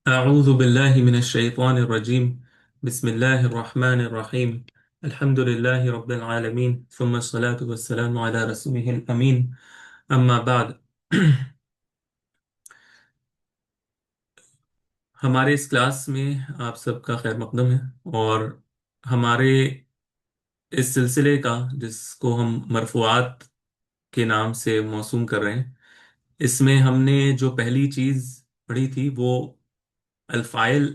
أعوذ بالله من الشيطان الرجيم. بسم الله الرحمن الرحيم. الحمد لله رب العالمين، ثم الصلاة والسلام على رسوله الأمين. أما بعد. ہمارے اس کلاس میں آپ سب کا خیر مقدم ہے، اور ہمارے اس سلسلے کا، جس کو ہم مرفوعات کے نام سے موسوم کر رہے ہیں، اس میں ہم نے جو پہلی چیز پڑھی تھی وہ الفاعل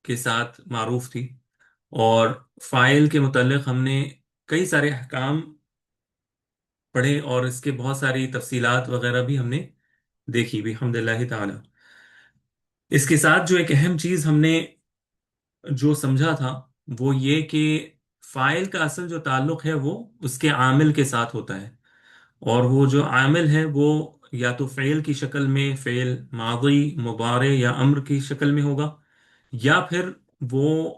کے ساتھ معروف تھی، اور فائل کے متعلق ہم نے کئی سارے احکام پڑھے، اور اس کے بہت ساری تفصیلات وغیرہ بھی ہم نے دیکھی بھی الحمد للہ تعالی۔ اس کے ساتھ جو ایک اہم چیز ہم نے جو سمجھا تھا وہ یہ کہ فائل کا اصل جو تعلق ہے وہ اس کے عامل کے ساتھ ہوتا ہے، اور وہ جو عامل ہے وہ یا تو فعل کی شکل میں، فعل ماضی مضارع یا امر کی شکل میں ہوگا، یا پھر وہ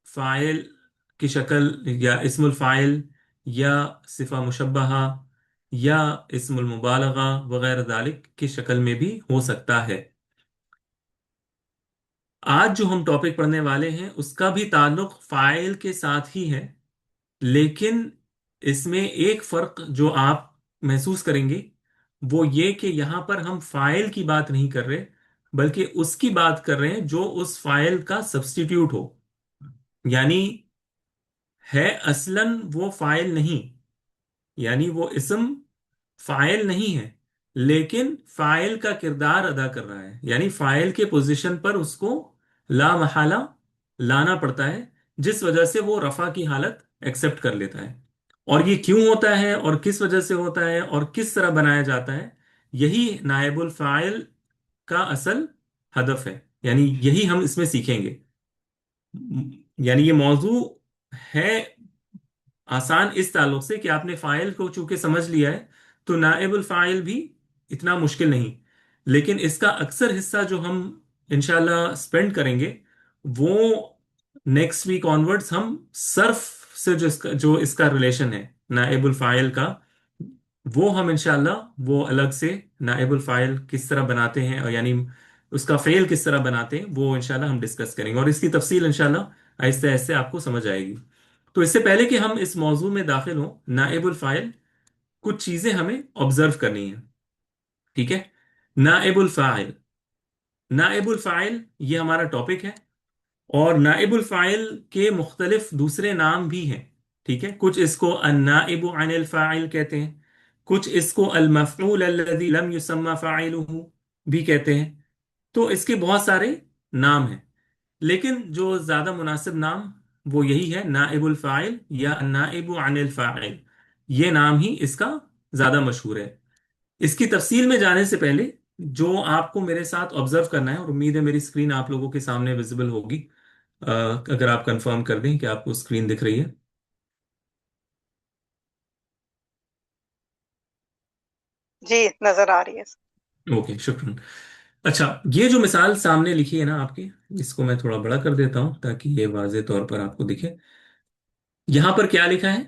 فاعل کی شکل، یا اسم الفاعل، یا صفہ مشبہہ، یا اسم المبالغہ وغیرہ ذالک کی شکل میں بھی ہو سکتا ہے۔ آج جو ہم ٹاپک پڑھنے والے ہیں اس کا بھی تعلق فاعل کے ساتھ ہی ہے، لیکن اس میں ایک فرق جو آپ محسوس کریں گے وہ یہ کہ یہاں پر ہم فاعل کی بات نہیں کر رہے، بلکہ اس کی بات کر رہے ہیں جو اس فاعل کا سبسٹیٹیوٹ ہو، یعنی ہے اصلاً وہ فاعل نہیں، یعنی وہ اسم فاعل نہیں ہے لیکن فاعل کا کردار ادا کر رہا ہے، یعنی فاعل کے پوزیشن پر اس کو لا محالہ لانا پڑتا ہے، جس وجہ سے وہ رفع کی حالت ایکسپٹ کر لیتا ہے۔ اور یہ کیوں ہوتا ہے اور کس وجہ سے ہوتا ہے اور کس طرح بنایا جاتا ہے، یہی نائب الفاعل کا اصل ہدف ہے، یعنی یہی ہم اس میں سیکھیں گے۔ یعنی یہ موضوع ہے آسان اس تعلق سے کہ آپ نے فاعل کو چونکہ سمجھ لیا ہے تو نائب الفاعل بھی اتنا مشکل نہیں، لیکن اس کا اکثر حصہ جو ہم انشاءاللہ اسپینڈ کریں گے وہ نیکسٹ ویک آنورڈز ہم صرف سے جو اس کا ریلیشن ہے نائب الفاعل کا، وہ ہم انشاءاللہ وہ الگ سے نائب الفاعل کس طرح بناتے ہیں، اور یعنی اس کا فعل کس طرح بناتے ہیں وہ انشاءاللہ ہم ڈسکس کریں گے، اور اس کی تفصیل انشاءاللہ آہستہ آہستہ آپ کو سمجھ آئے گی۔ تو اس سے پہلے کہ ہم اس موضوع میں داخل ہوں، نائب الفاعل کچھ چیزیں ہمیں آبزرو کرنی ہیں، ٹھیک ہے؟ نائب الفاعل، نائب الفاعل یہ ہمارا ٹاپک ہے، اور نائب الفاعل کے مختلف دوسرے نام بھی ہیں، ٹھیک ہے؟ کچھ اس کو النائب عن الفاعل کہتے ہیں، کچھ اس کو المفعول الذي لم يسمى فاعله بھی کہتے ہیں، تو اس کے بہت سارے نام ہیں، لیکن جو زیادہ مناسب نام وہ یہی ہے نائب الفاعل یا النائب عن الفاعل، یہ نام ہی اس کا زیادہ مشہور ہے۔ اس کی تفصیل میں جانے سے پہلے جو آپ کو میرے ساتھ آبزرو کرنا ہے، اور امید ہے میری اسکرین آپ لوگوں کے سامنے ویزیبل ہوگی، اگر آپ کنفرم کر دیں کہ آپ کو اسکرین دکھ رہی ہے۔ جی نظر آ رہی ہے۔ اوکے، شکریہ۔ اچھا، یہ جو مثال سامنے لکھی ہے نا آپ کی، اس کو میں تھوڑا بڑا کر دیتا ہوں تاکہ یہ واضح طور پر آپ کو دکھے۔ یہاں پر کیا لکھا ہے؟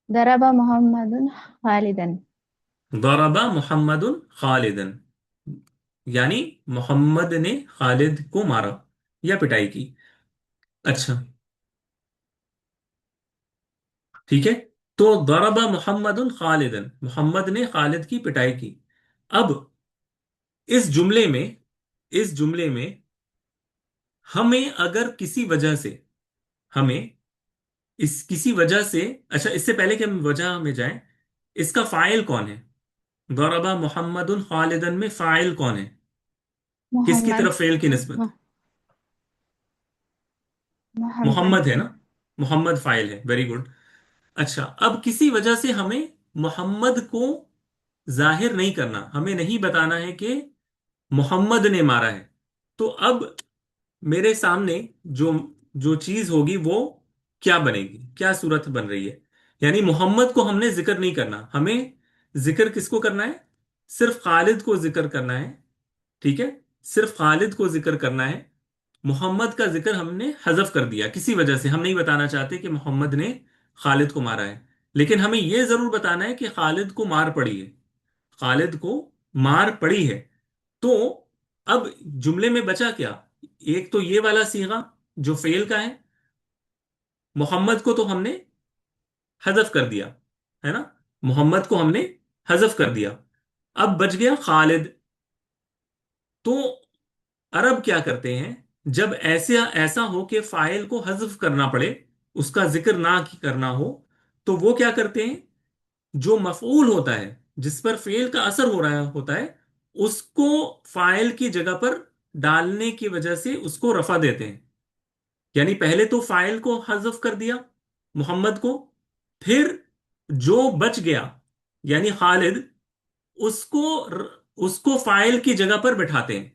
ضرب محمد خالدا. ضرب محمد خالدا، یعنی محمد نے خالد کو مارا یا پٹائی کی۔ اچھا، ٹھیک ہے، تو ضرب محمد خالدا، محمد نے خالد کی پٹائی کی۔ اب اس جملے میں ہمیں اگر کسی وجہ سے، ہمیں کسی وجہ سے، اچھا اس سے پہلے کہ ہم وجہ میں جائیں، اس کا فاعل کون ہے؟ ضرب محمد خالدا میں فاعل کون ہے؟ کس کی محمد. طرف فعل کی نسبت؟ محمد. محمد ہے نا، محمد فاعل ہے، ویری گڈ۔ اچھا، اب کسی وجہ سے ہمیں محمد کو ظاہر نہیں کرنا، ہمیں نہیں بتانا ہے کہ محمد نے مارا ہے، تو اب میرے سامنے جو جو چیز ہوگی وہ کیا بنے گی، کیا صورت بن رہی ہے؟ یعنی محمد کو ہم نے ذکر نہیں کرنا، ہمیں ذکر کس کو کرنا ہے؟ صرف خالد کو ذکر کرنا ہے، ٹھیک ہے؟ صرف خالد کو ذکر کرنا ہے، محمد کا ذکر ہم نے حذف کر دیا کسی وجہ سے، ہم نہیں بتانا چاہتے کہ محمد نے خالد کو مارا ہے، لیکن ہمیں یہ ضرور بتانا ہے کہ خالد کو مار پڑی ہے، خالد کو مار پڑی ہے۔ تو اب جملے میں بچا کیا؟ ایک تو یہ والا صیغہ جو فعل کا ہے، محمد کو تو ہم نے حذف کر دیا، ہے نا، محمد کو ہم نے حذف کر دیا، اب بچ گیا خالد۔ تو عرب کیا کرتے ہیں، جب ایسا ہو کہ فاعل کو حذف کرنا پڑے، اس کا ذکر نہ کرنا ہو، تو وہ کیا کرتے ہیں، جو مفعول ہوتا ہے، جس پر فعل کا اثر ہو رہا ہوتا ہے، اس کو فاعل کی جگہ پر ڈالنے کی وجہ سے اس کو رفع دیتے ہیں۔ یعنی پہلے تو فاعل کو حذف کر دیا، محمد کو، پھر جو بچ گیا یعنی خالد، اس کو اس کو فاعل کی جگہ پر بٹھاتے ہیں۔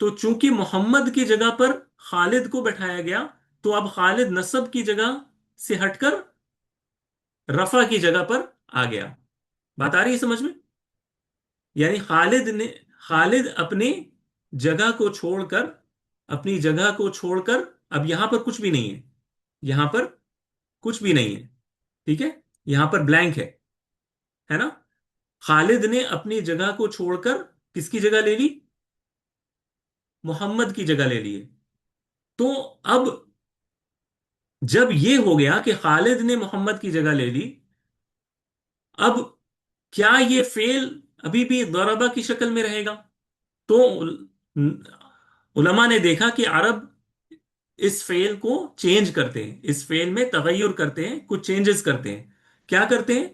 تو چونکہ محمد کی جگہ پر خالد کو بٹھایا گیا، تو اب خالد نصب کی جگہ سے ہٹ کر رفع کی جگہ پر آ گیا۔ بات آ رہی ہے سمجھ میں؟ یعنی خالد اپنی جگہ کو چھوڑ کر، اپنی جگہ کو چھوڑ کر، اب یہاں پر کچھ بھی نہیں ہے، یہاں پر کچھ بھی نہیں ہے، ٹھیک ہے، یہاں پر بلینک ہے نا، خالد نے اپنی جگہ کو چھوڑ کر کس کی جگہ لے لی، محمد کی جگہ لے لی ہے۔ تو اب جب یہ ہو گیا کہ خالد نے محمد کی جگہ لے لی، اب کیا یہ فعل ابھی بھی ضربہ کی شکل میں رہے گا؟ تو علماء نے دیکھا کہ عرب اس فعل کو چینج کرتے ہیں، اس فعل میں تغیر کرتے ہیں، کچھ چینجز کرتے ہیں۔ کیا کرتے ہیں؟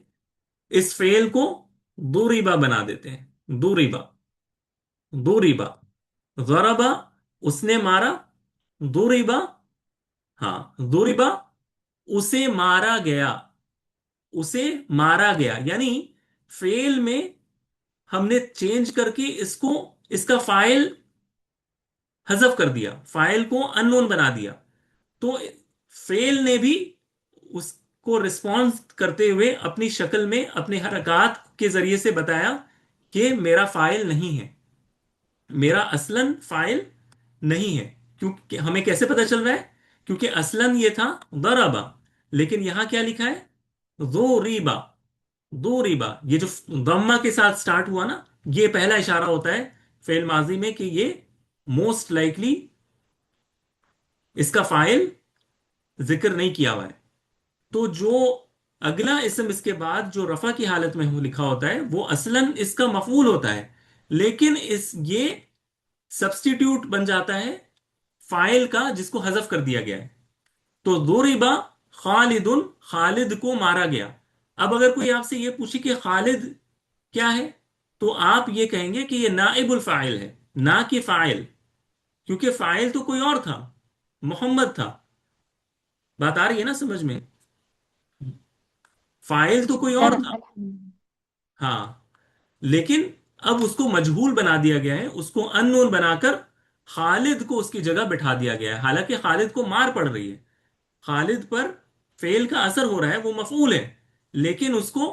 اس فعل کو ضربہ بنا دیتے ہیں، ضربہ، ضربہ، ضربہ، اس نے مارا، ضربہ، ہاں، ضربہ، اسے مارا گیا، اسے مارا گیا، یعنی فعل میں ہم نے چینج کر کے اس کا فاعل حذف کر دیا، فاعل کو ان نون بنا دیا۔ تو فعل نے بھی اس کو رسپانس کرتے ہوئے اپنی شکل میں اپنے حرکات کے ذریعے سے بتایا کہ میرا فاعل نہیں ہے، میرا اصلاً فاعل نہیں ہے۔ کیونکہ ہمیں کیسے پتہ چل رہا ہے؟ کیونکہ اصلاً یہ تھا ضربا، لیکن یہاں کیا لکھا ہے، ضربا، ضربا، یہ جو ضمہ کے ساتھ سٹارٹ ہوا نا، یہ پہلا اشارہ ہوتا ہے فعل ماضی میں کہ یہ موسٹ لائکلی اس کا فاعل ذکر نہیں کیا ہوا ہے۔ تو جو اگلا اسم اس کے بعد جو رفع کی حالت میں لکھا ہوتا ہے، وہ اصلاً اس کا مفعول ہوتا ہے، لیکن یہ سبسٹیٹیوٹ بن جاتا ہے فاعل کا جس کو حذف کر دیا گیا ہے۔ تو ضربا خالد، خالد کو مارا گیا۔ اب اگر کوئی آپ سے یہ پوچھے کہ خالد کیا ہے، تو آپ یہ کہیں گے کہ یہ نائب الفاعل ہے، نہ کہ فاعل، کیونکہ فاعل تو کوئی اور تھا، محمد تھا۔ بات آ رہی ہے نا سمجھ میں؟ فاعل تو کوئی اور تمام تھا، الحمد ہاں، لیکن اب اس کو مجہول بنا دیا گیا ہے، اس کو ان نون بنا کر خالد کو اس کی جگہ بٹھا دیا گیا ہے، حالانکہ خالد کو مار پڑ رہی ہے، خالد پر فعل کا اثر ہو رہا ہے، وہ مفعول ہے، لیکن اس کو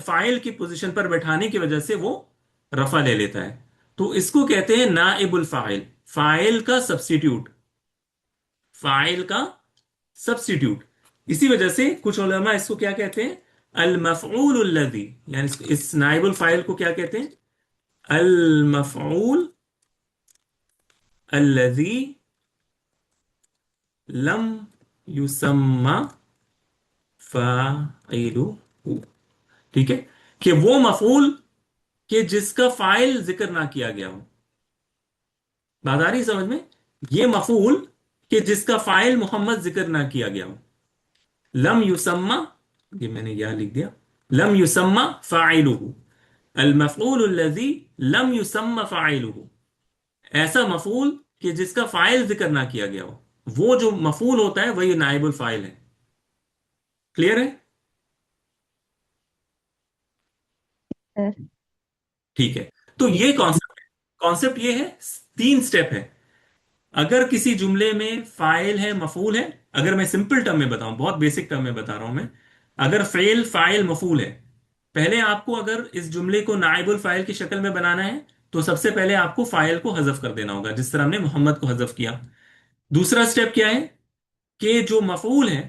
فاعل کی پوزیشن پر بٹھانے کی وجہ سے وہ رفع لے لیتا ہے۔ تو اس کو کہتے ہیں نائب الفاعل، فاعل کا سبسٹیٹیوٹ، فاعل کا سبسٹیٹیوٹ۔ اسی وجہ سے کچھ علماء اس کو کیا کہتے ہیں، المفعول الذی، یعنی اس نائب الفاعل کو کیا کہتے ہیں، المفعول الذی لم یسمى فاعلہ، ٹھیک ہے، کہ وہ مفعول کہ جس کا فاعل ذکر نہ کیا گیا ہو۔ بات آ رہی ہے سمجھ میں؟ یہ مفعول کہ جس کا فاعل محمد ذکر نہ کیا گیا ہو، لم یسمى، یہ میں نے یہاں لکھ دیا، لم یسمى فاعلہ، المفعول الذی لم یسمى فاعلہ، ایسا مفعول کہ جس کا فاعل ذکر نہ کیا گیا ہو، وہ جو مفعول ہوتا ہے وہی نائب الفاعل ہے۔ کلیئر ہے؟ سر ٹھیک ہے، تو یہ کانسیپٹ یہ ہے، تین سٹیپ ہے۔ اگر کسی جملے میں فاعل ہے، مفعول ہے، اگر میں سمپل ٹرم میں بتاؤں، بہت بیسک ٹرم میں بتا رہا ہوں میں، اگر فعل، فاعل، مفعول ہے، پہلے آپ کو اگر اس جملے کو نائب الفاعل کی شکل میں بنانا ہے تو سب سے پہلے آپ کو فاعل کو حذف کر دینا ہوگا، جس طرح ہم نے محمد کو حذف کیا۔ دوسرا سٹیپ کیا ہے کہ جو مفعول ہے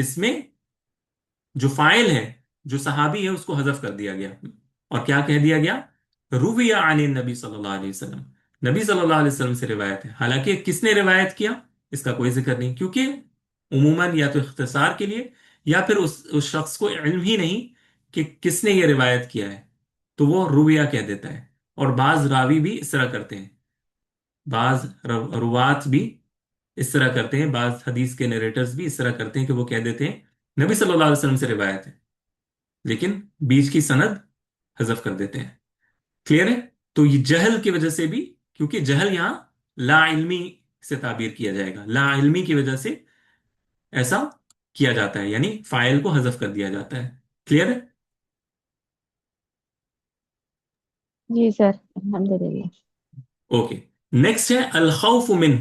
اس میں جو فاعل ہے، جو صحابی ہے، اس کو حذف کر دیا گیا اور کیا کہہ دیا گیا؟ روی عن النبی صلی اللہ علیہ وسلم، نبی صلی اللہ علیہ وسلم سے روایت ہے، حالانکہ کس نے روایت کیا اس کا کوئی ذکر نہیں، کیونکہ عموماً یا تو اختصار کے لیے یا پھر اس شخص کو علم ہی نہیں کہ کس نے یہ روایت کیا ہے، تو وہ رویہ کہہ دیتا ہے۔ اور بعض راوی بھی اس طرح کرتے ہیں، بعض روات بھی اس طرح کرتے ہیں، بعض حدیث کے نیریٹرز بھی اس طرح کرتے ہیں کہ وہ کہہ دیتے ہیں نبی صلی اللہ علیہ وسلم سے روایت ہے، لیکن بیچ کی سند حذف کر دیتے ہیں۔ کلیئر ہے؟ تو یہ جہل کی وجہ سے بھی، کیونکہ جہل یہاں لا علمی سے تعبیر کیا جائے گا، لا علمی کی وجہ سے ایسا کیا جاتا ہے، یعنی فاعل کو حذف کر دیا جاتا ہے۔ کلیئر ہے؟ جی سر، الحمدللہ۔ اوکے، نیکسٹ ہے الخوف منہ۔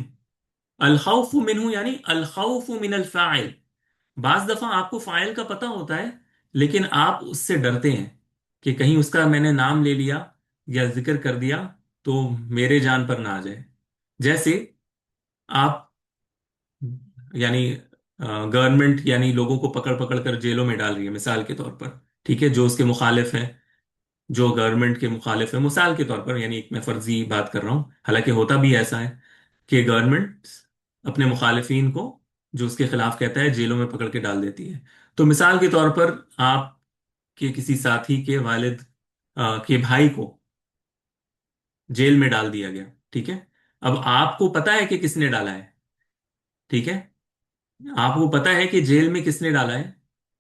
الخوف منہ یعنی الخوف من الفاعل۔ بعض دفعہ آپ کو فاعل کا پتہ ہوتا ہے لیکن آپ اس سے ڈرتے ہیں کہ کہیں اس کا میں نے نام لے لیا یا ذکر کر دیا تو میرے جان پر نہ آ جائے۔ جیسے آپ یعنی گورنمنٹ یعنی لوگوں کو پکڑ پکڑ کر جیلوں میں ڈال رہی ہے مثال کے طور پر، ٹھیک ہے، جو اس کے مخالف ہیں، جو گورنمنٹ کے مخالف ہیں، مثال کے طور پر، یعنی ایک میں فرضی بات کر رہا ہوں، حالانکہ ہوتا بھی ایسا ہے کہ گورنمنٹ اپنے مخالفین کو جو اس کے خلاف کہتا ہے جیلوں میں پکڑ کے ڈال دیتی ہے۔ تو مثال کے طور پر آپ کے کسی ساتھی کے والد کے بھائی کو جیل میں ڈال دیا گیا، ٹھیک ہے، اب آپ کو پتا ہے کہ کس نے ڈالا ہے، ٹھیک ہے، آپ کو پتا ہے کہ جیل میں کس نے ڈالا ہے،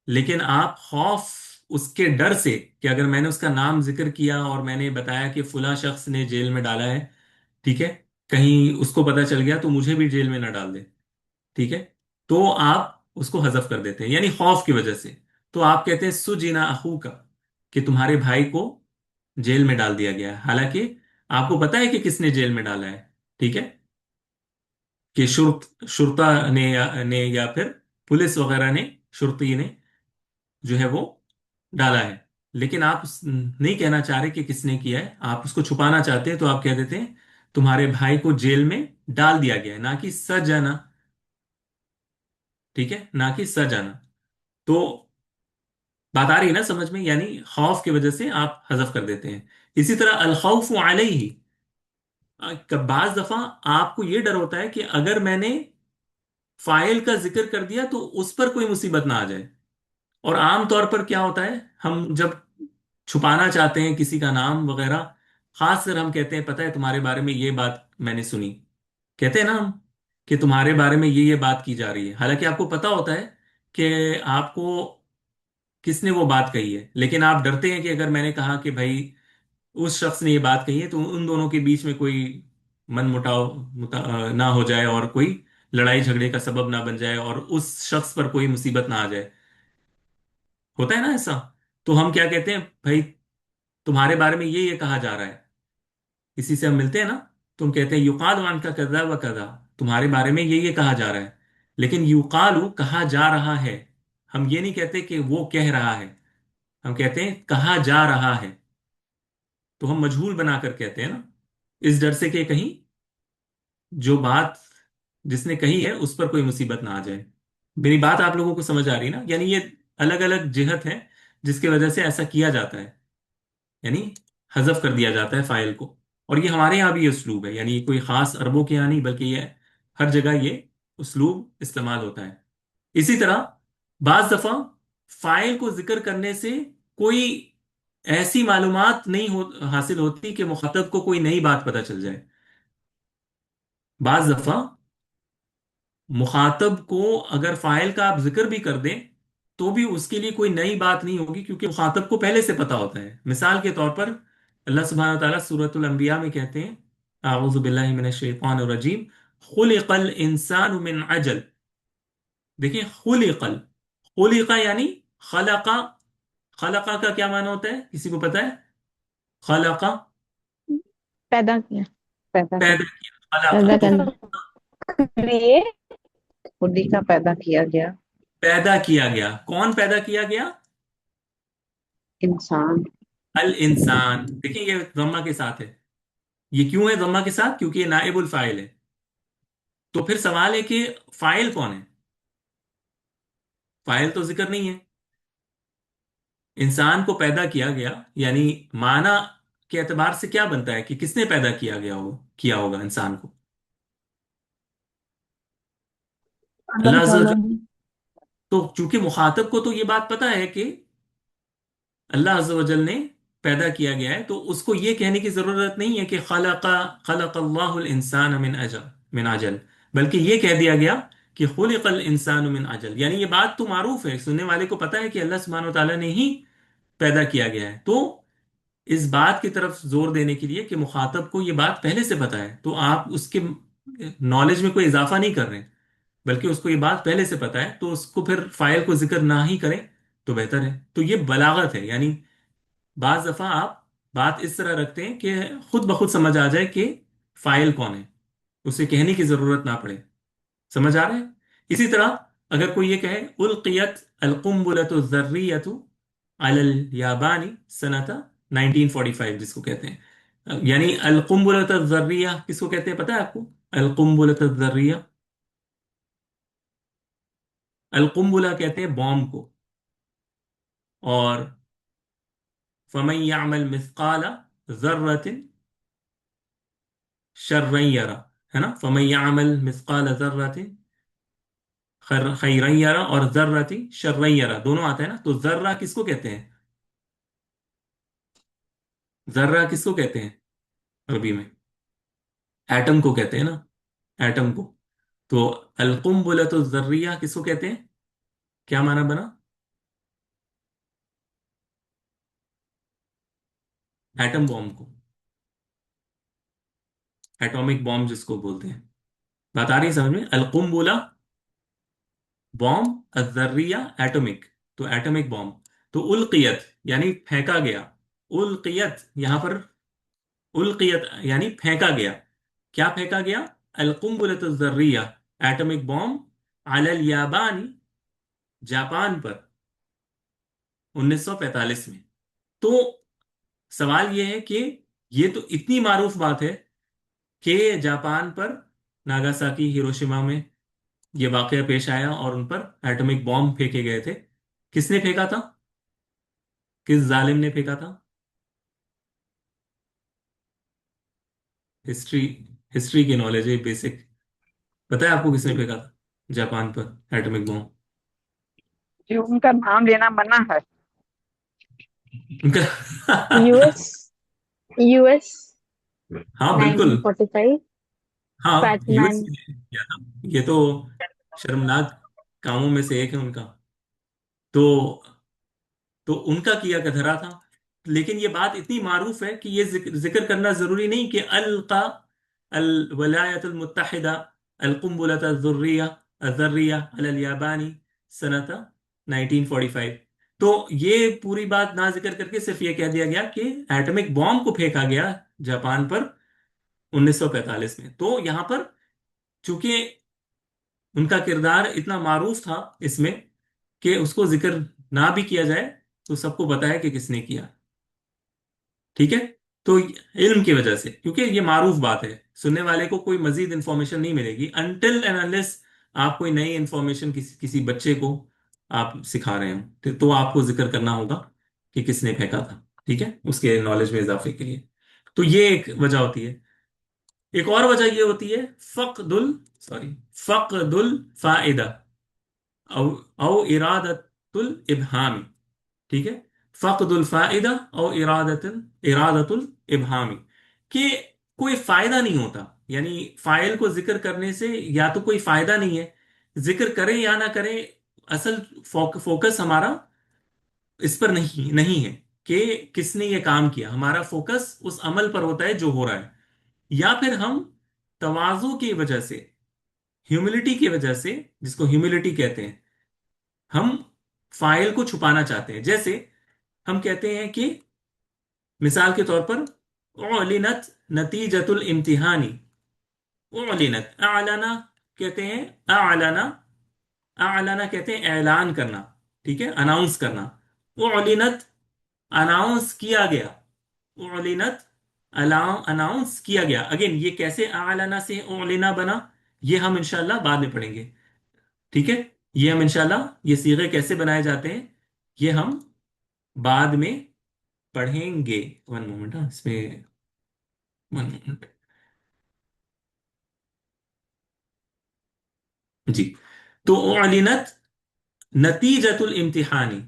لیکن آپ خوف اس کے ڈر سے کہ اگر میں نے اس کا نام ذکر کیا اور میں نے بتایا کہ فلاں شخص نے جیل میں ڈالا ہے، ٹھیک ہے، کہیں اس کو پتا چل گیا تو مجھے بھی جیل میں نہ ڈال دے، ٹھیک ہے، تو آپ اس کو حذف کر دیتے ہیں، یعنی خوف کی وجہ سے۔ تو آپ کہتے ہیں سجینا اخو کا، کہ تمہارے بھائی کو جیل میں ڈال دیا گیا ہے، حالانکہ آپ کو پتا ہے کہ کس نے جیل میں ڈالا ہے، ٹھیک ہے، کہ شرطا نے یا پھر پولیس وغیرہ نے، شرطی نے جو ہے وہ ڈالا ہے، لیکن آپ نہیں کہنا چاہ رہے کہ کس نے کیا ہے، آپ اس کو چھپانا چاہتے ہیں، تو آپ کہہ دیتے ہیں تمہارے بھائی کو جیل میں ڈال دیا گیا ہے، نہ کہ سجانا، ٹھیک ہے، نہ کہ سجانا۔ تو بات آ رہی ہے نا سمجھ میں؟ یعنی خوف کی وجہ سے آپ حذف کر دیتے ہیں۔ اسی طرح الخوف علیہ، بعض دفعہ آپ کو یہ ڈر ہوتا ہے کہ اگر میں نے فاعل کا ذکر کر دیا تو اس پر کوئی مصیبت نہ آ جائے، اور عام طور پر کیا ہوتا ہے، ہم جب چھپانا چاہتے ہیں کسی کا نام وغیرہ، خاص کر ہم کہتے ہیں پتہ ہے تمہارے بارے میں یہ بات میں نے سنی، کہتے ہیں نا ہم کہ تمہارے بارے میں یہ بات کی جا رہی ہے، حالانکہ آپ کو پتا ہوتا ہے کہ آپ کو کس نے وہ بات کہی ہے، لیکن آپ ڈرتے ہیں کہ اگر میں نے کہا کہ بھائی اس شخص نے یہ بات کہی ہے تو ان دونوں کے بیچ میں کوئی من مٹاؤ نہ ہو جائے اور کوئی لڑائی جھگڑے کا سبب نہ بن جائے اور اس شخص پر کوئی مصیبت نہ آ جائے، ہوتا ہے نا ایسا؟ تو ہم کیا کہتے ہیں، بھائی تمہارے بارے میں یہ کہا جا رہا ہے، کسی سے ہم ملتے ہیں نا تو ہم کہتے ہیں یقال عن کا کذا و کذا، تمہارے بارے میں یہ کہا جا رہا ہے، لیکن یقال کہا جا رہا ہے، ہم یہ نہیں کہتے کہ وہ کہہ رہا ہے، ہم کہتے ہیں کہا جا رہا ہے، تو ہم مجہول بنا کر کہتے ہیں نا، اس ڈر سے کہ کہیں جو بات جس نے کہی ہے اس پر کوئی مصیبت نہ آ جائے۔ میری بات آپ لوگوں کو سمجھ آ رہی نا؟ یعنی یہ الگ الگ جہت ہے جس کی وجہ سے ایسا کیا جاتا ہے، یعنی حذف کر دیا جاتا ہے فائل کو، اور یہ ہمارے یہاں بھی یہ اسلوب ہے، یعنی یہ کوئی خاص عربوں کے یہاں نہیں بلکہ یہ ہر جگہ یہ اسلوب استعمال ہوتا ہے۔ اسی طرح بعض دفعہ فائل کو ذکر کرنے سے کوئی ایسی معلومات نہیں حاصل ہوتی کہ مخاطب کو کوئی نئی بات پتہ چل جائے۔ بعض دفعہ مخاطب کو اگر فاعل کا آپ ذکر بھی کر دیں تو بھی اس کے لیے کوئی نئی بات نہیں ہوگی، کیونکہ مخاطب کو پہلے سے پتا ہوتا ہے۔ مثال کے طور پر اللہ سبحانہ وتعالیٰ سورۃ الانبیاء میں کہتے ہیں اعوذ باللہ من الشیطان الرجیم خلق الانسان من عجل۔ دیکھیں خلق یعنی خلق، خلق کا کیا معنی ہوتا ہے، کسی کو پتا ہے؟ خلق پیدا کیا، پیدا کر پیدا کیا، خلق پیدا کرنا۔ لیے خودی کا پیدا کیا گیا پیدا کیا گیا، کون پیدا کیا گیا؟ انسان، الانسان، دیکھیں یہ ضمہ کے ساتھ ہے، یہ کیوں ہے ضمہ کے ساتھ؟ کیونکہ یہ نائب الفاعل ہے۔ تو پھر سوال ہے کہ فاعل کون ہے؟ فاعل تو ذکر نہیں ہے. انسان کو پیدا کیا گیا، یعنی معنی کے اعتبار سے کیا بنتا ہے کہ کس نے پیدا کیا ہوگا انسان کو؟ اللہ اللہ عز و تعالیٰ جل. نے. تو چونکہ مخاطب کو تو یہ بات پتا ہے کہ اللہ عز و جل نے پیدا کیا گیا ہے، تو اس کو یہ کہنے کی ضرورت نہیں ہے کہ خلق اللہ الانسان من عجل، بلکہ یہ کہہ دیا گیا کہ خلق الانسان من عجل. یعنی یہ بات تو معروف ہے، سننے والے کو پتا ہے کہ اللہ سبحانہ و تعالیٰ نے ہی پیدا کیا گیا ہے. تو اس بات کی طرف زور دینے کے لیے کہ مخاطب کو یہ بات پہلے سے پتا ہے، تو آپ اس کے نالج میں کوئی اضافہ نہیں کر رہے، بلکہ اس کو یہ بات پہلے سے پتا ہے، تو اس کو پھر فائل کو ذکر نہ ہی کریں تو بہتر ہے. تو یہ بلاغت ہے. یعنی بعض دفعہ آپ بات اس طرح رکھتے ہیں کہ خود بخود سمجھ آ جائے کہ فائل کون ہے، اسے کہنے کی ضرورت نہ پڑے. سمجھ آ رہا ہے؟ اسی طرح اگر کوئی یہ کہے القیت القنبلۃ الذریۃ علی الیابانی سنۃ 1945، جس کو کہتے ہیں، یعنی القنبلۃ الذریہ کس کو کہتے ہیں پتہ ہے آپ کو؟ القنبلۃ الذریہ، القنبلہ کہتے ہیں بوم کو. اور فمن يعمل مثقال ذرة شرا يرى، ہے نا؟ فمن يعمل مثقال ذرة خیرا یرا، اور ذرة شرا یرا دونوں آتے ہیں نا. تو ذرہ کس کو کہتے ہیں؟ ذرہ کس کو کہتے ہیں عربی میں؟ ایٹم کو کہتے ہیں نا، ایٹم کو. تو القنبلۃ الذریہ کس کو کہتے ہیں؟ کیا معنی بنا؟ ایٹم بوم کو، ایٹامک بوم جس کو بولتے ہیں. بات آ رہی ہے سمجھ میں؟ القنبلہ بوم، الذریہ ایٹمک، تو ایٹمک بوم. تو القیت یعنی پھینکا گیا، القیت یہاں پر القیت یعنی پھینکا گیا. کیا پھینکا گیا؟ القنبلۃ الذریہ ایٹمک بوم علی الیابانی جاپان پر 1945 میں. تو سوال یہ ہے کہ یہ تو اتنی معروف بات ہے کہ جاپان پر ناگاساکی ہیروشیما میں یہ واقعہ پیش آیا اور ان پر ایٹمک بام پھینکے گئے تھے. کس نے پھینکا تھا؟ کس ظالم نے پھینکا تھا؟ ہسٹری ہسٹری کی نالج ہے بیسک. پتا ہے آپ کو کس نے پھینکا تھا جاپان پر ایٹمک بام؟ جو ان کا نام لینا منع ہے. ان کا US US ہاں بالکل. 1945 ہاں یو ایس فیٹمین. کیا تھا. یہ تو شرمناک کاموں میں سے ایک ہے ان کا. تو ان کا کیا کا دھرا تھا. لیکن یہ بات اتنی معروف ہے کہ یہ ذکر کرنا ضروری نہیں کہ القا الولایت المتحدہ القنبلۃ الذریہ علی الیابانی سنۃ 1945. تو یہ پوری بات نہ ذکر کر کے صرف یہ کہہ دیا گیا کہ ایٹمک بام کو پھینکا گیا جاپان پر 1945 میں. تو یہاں پر چونکہ ان کا کردار اتنا معروف تھا اس میں کہ اس کو ذکر نہ بھی کیا جائے تو سب کو پتا ہے کہ کس نے کیا. ٹھیک ہے؟ تو علم کی وجہ سے، کیونکہ یہ معروف بات ہے، سننے والے کو کوئی مزید انفارمیشن نہیں ملے گی انٹل اینڈ انلیس آپ کوئی نئی انفارمیشن کسی بچے کو آپ سکھا رہے ہوں، تو آپ کو ذکر کرنا ہوگا کہ کس نے پھینکا تھا. ٹھیک ہے؟ اس کے نالج میں اضافے کے لیے. تو یہ ایک وجہ ہوتی ہے. ایک اور وجہ یہ ہوتی ہے فقد الفائدہ او ارادت الابہامی. ٹھیک ہے؟ فقد الفائدہ او ارادت الابہامی، کہ کوئی فائدہ نہیں ہوتا. یعنی فائل کو ذکر کرنے سے یا تو کوئی فائدہ نہیں ہے، ذکر کریں یا نہ کریں، اصل فوکس ہمارا اس پر نہیں ہے کہ کس نے یہ کام کیا. ہمارا فوکس اس عمل پر ہوتا ہے جو ہو رہا ہے. یا پھر ہم تواضع کی وجہ سے، ہیوملٹی کی وجہ سے، جس کو ہیوملٹی کہتے ہیں، ہم فائل کو چھپانا چاہتے ہیں. جیسے ہم کہتے ہیں کہ مثال کے طور پر اعلنت نتیجت الامتحانی. اعلنت، اعلنا کہتے ہیں، اعلنا کہتے ہیں اعلان کرنا. ٹھیک ہے؟ اناؤنس کرنا. اعلنت اناؤنس کیا گیا. اعلنت اناؤنس کیا گیا. اگین یہ کیسے اعلنا سے اعلنا بنا، یہ ہم انشاءاللہ بعد میں پڑھیں گے. ٹھیک ہے؟ یہ ہم انشاءاللہ یہ صیغے کیسے بنائے جاتے ہیں یہ ہم بعد میں پڑھیں گے. ون مومنٹ، اس میں ون مومنٹ. جی. تو اعلنت نتیجت الامتحانی،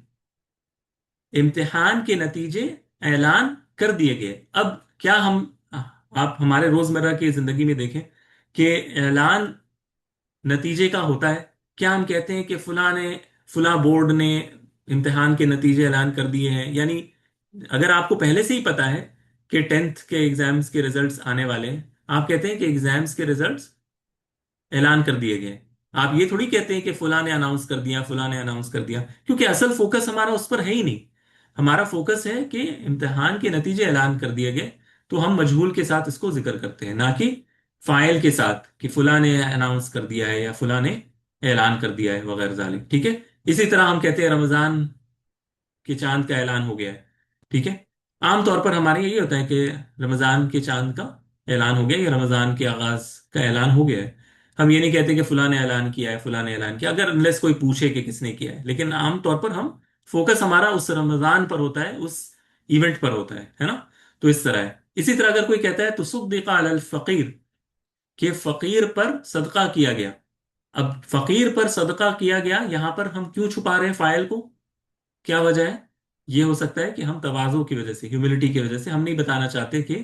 امتحان کے نتیجے اعلان کر دیے گئے. اب کیا ہم آپ ہمارے روزمرہ کی زندگی میں دیکھیں کہ اعلان نتیجے کا ہوتا ہے. کیا ہم کہتے ہیں کہ فلاں بورڈ نے امتحان کے نتیجے اعلان کر دیے ہیں؟ یعنی اگر آپ کو پہلے سے ہی پتا ہے کہ 10th کے ایگزامز کے ریزلٹس آنے والے ہیں، آپ کہتے ہیں کہ ایگزامز کے ریزلٹس اعلان کر دیے گئے. آپ یہ تھوڑی کہتے ہیں کہ فلاں نے اناؤنس کر دیا، فلاں نے اناؤنس کر دیا، کیونکہ اصل فوکس ہمارا اس پر ہے ہی نہیں. ہمارا فوکس ہے کہ امتحان کے نتیجے اعلان کر دیے گئے، تو ہم مجہول کے ساتھ اس کو ذکر کرتے ہیں، نہ کہ فاعل کے ساتھ کہ فلاں نے اناؤنس کر دیا ہے یا فلاں نے اعلان کر دیا ہے وغیرہ ذالک. ٹھیک ہے. اسی طرح ہم کہتے ہیں رمضان کہ چاند کا اعلان ہو گیا ہے. ٹھیک ہے. عام طور پر ہمارے یہی ہوتا ہے کہ رمضان کے چاند کا اعلان ہو گیا یا رمضان کے آغاز کا اعلان ہو گیا ہے. ہم یہ نہیں کہتے کہ فلاں نے اعلان کیا ہے، فلاں نے اعلان کیا، اگر انلیس کوئی پوچھے کہ کس نے کیا ہے. لیکن عام طور پر ہم فوکس ہمارا اس رمضان پر ہوتا ہے، اس ایونٹ پر ہوتا ہے نا. تو اس طرح ہے. اسی طرح اگر کوئی کہتا ہے تو تصدق علی الفقیر، کہ فقیر پر صدقہ کیا گیا. اب فقیر پر صدقہ کیا گیا، یہاں پر ہم کیوں چھپا رہے ہیں فاعل کو؟ کیا وجہ ہے؟ یہ ہو سکتا ہے کہ ہم تواضع کی وجہ سے، ہیوملٹی کی وجہ سے ہم نہیں بتانا چاہتے کہ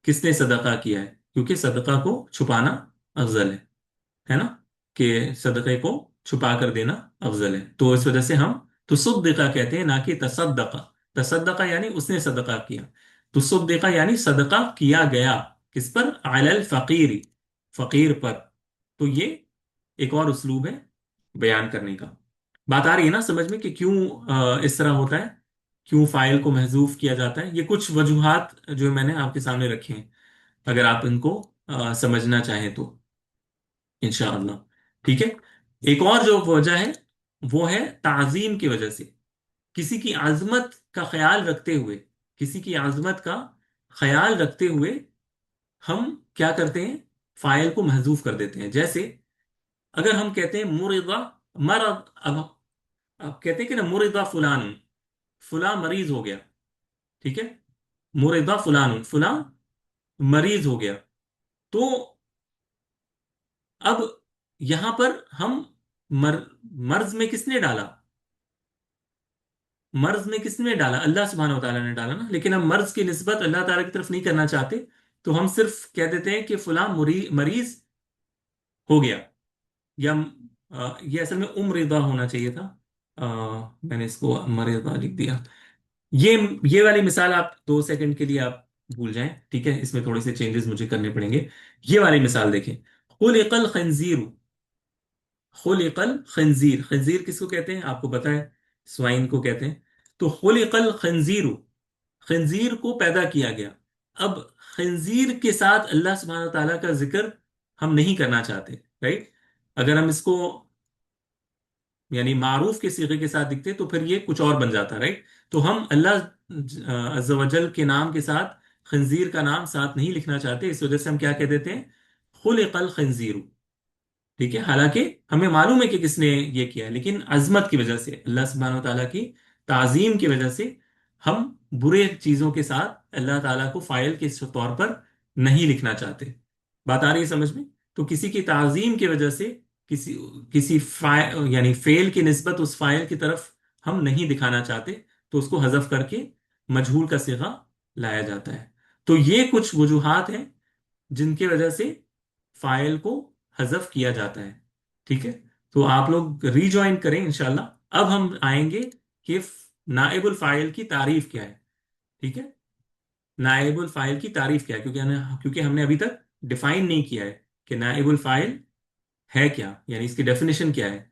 کس نے صدقہ کیا ہے، کیونکہ صدقہ کو چھپانا افضل ہے نا، کہ صدقے کو چھپا کر دینا افضل ہے. تو اس وجہ سے ہم تصدقہ کہتے ہیں، نہ کہ تصدقہ. تصدقہ یعنی اس نے صدقہ کیا، تصدقہ یعنی صدقہ کیا گیا. کس پر؟ علی الفقیر، فقیر پر. تو یہ ایک اور اسلوب ہے بیان کرنے کا. بات آ رہی ہے نا سمجھ میں کہ کیوں اس طرح ہوتا ہے، کیوں فائل کو محذوف کیا جاتا ہے؟ یہ کچھ وجوہات جو میں نے آپ کے سامنے رکھے ہیں، اگر آپ ان کو سمجھنا چاہیں تو انشاءاللہ. ٹھیک ہے. ایک اور جو وجہ ہے وہ ہے تعظیم کی وجہ سے. کسی کی عظمت کا خیال رکھتے ہوئے، کسی کی عظمت کا خیال رکھتے ہوئے ہم کیا کرتے ہیں؟ فائل کو محذوف کر دیتے ہیں. جیسے اگر ہم کہتے ہیں مرضا مرض، اب کہتے ہیں کہ نا مرضا فلان، فلاں مریض ہو گیا. ٹھیک ہے. مرضا فلان، فلاں مریض ہو گیا. تو اب یہاں پر ہم مر مرض میں کس نے ڈالا؟ مرض میں کس نے ڈالا؟ اللہ سبحانہ و تعالیٰ نے ڈالا نا. لیکن ہم مرض کی نسبت اللہ تعالیٰ کی طرف نہیں کرنا چاہتے، تو ہم صرف کہہ دیتے ہیں کہ فلاں مریض ہو گیا. یا یہ اصل میں رضا ہونا چاہیے تھا، میں نے اس کو مرضا لکھ دیا. یہ والی مثال آپ 2 سیکنڈ کے لیے آپ بھول جائیں. ٹھیک ہے. اس میں تھوڑے سے چینجز مجھے کرنے پڑیں گے. یہ والی مثال دیکھیں. خلق الخنزیر، خلق الخنزیر، خنزیر کس کو کہتے ہیں آپ کو پتا ہے؟ سوائن کو کہتے ہیں. تو خلق الخنزیر، خنزیر کو پیدا کیا گیا. اب خنزیر کے ساتھ اللہ سبحانہ تعالیٰ کا ذکر ہم نہیں کرنا چاہتے، رائٹ؟ اگر ہم اس کو یعنی معروف کے صیغے کے ساتھ دکھتے تو پھر یہ کچھ اور بن جاتا، رائٹ؟ تو ہم اللہ عز و جل کے نام کے ساتھ خنزیر کا نام ساتھ نہیں لکھنا چاہتے. اس وجہ سے ہم کیا کہہ دیتے ہیں؟ خلق الخنزیر. ٹھیک ہے. حالانکہ ہمیں معلوم ہے کہ کس نے یہ کیا ہے، لیکن عظمت کی وجہ سے، اللہ سبحانہ و تعالیٰ کی تعظیم کی وجہ سے ہم برے چیزوں کے ساتھ اللہ تعالیٰ کو فاعل کے طور پر نہیں لکھنا چاہتے. بات آ رہی ہے سمجھ میں؟ تو کسی کی تعظیم کی وجہ سے کسی کسی یعنی فعل کی نسبت اس فاعل کی طرف ہم نہیں دکھانا چاہتے، تو اس کو حذف کر کے مجہول کا صیغہ لایا جاتا ہے. تو یہ کچھ وجوہات ہیں جن کی وجہ سے فائل کو حذف کیا جاتا ہے. ٹھیک ہے. تو آپ لوگ ری جوائن کریں انشاءاللہ. اب ہم آئیں گے کہ نائب الفاعل کی تعریف کیا ہے. ٹھیک ہے. نائب الفاعل کی تعریف کیا ہے، کیونکہ ہم نے ابھی تک ڈیفائن نہیں کیا ہے کہ نائب الفاعل ہے کیا، یعنی اس کی ڈیفینیشن کیا ہے.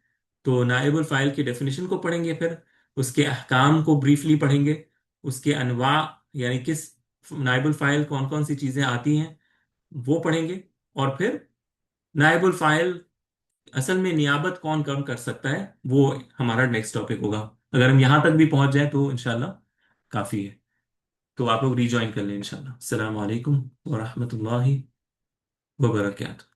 تو نائب الفاعل کی ڈیفینیشن کو پڑھیں گے، پھر اس کے احکام کو بریفلی پڑھیں گے، اس کے انواع یعنی کس نائب الفاعل کون کون سی چیزیں آتی ہیں وہ پڑھیں گے، اور پھر نائب الفاعل اصل میں نیابت کون کون کر سکتا ہے وہ ہمارا نیکسٹ ٹاپک ہوگا. اگر ہم یہاں تک بھی پہنچ جائیں تو انشاءاللہ کافی ہے. تو آپ لوگ ری جوائن کر لیں انشاءاللہ. السلام علیکم ورحمۃ اللہ وبرکاتہ.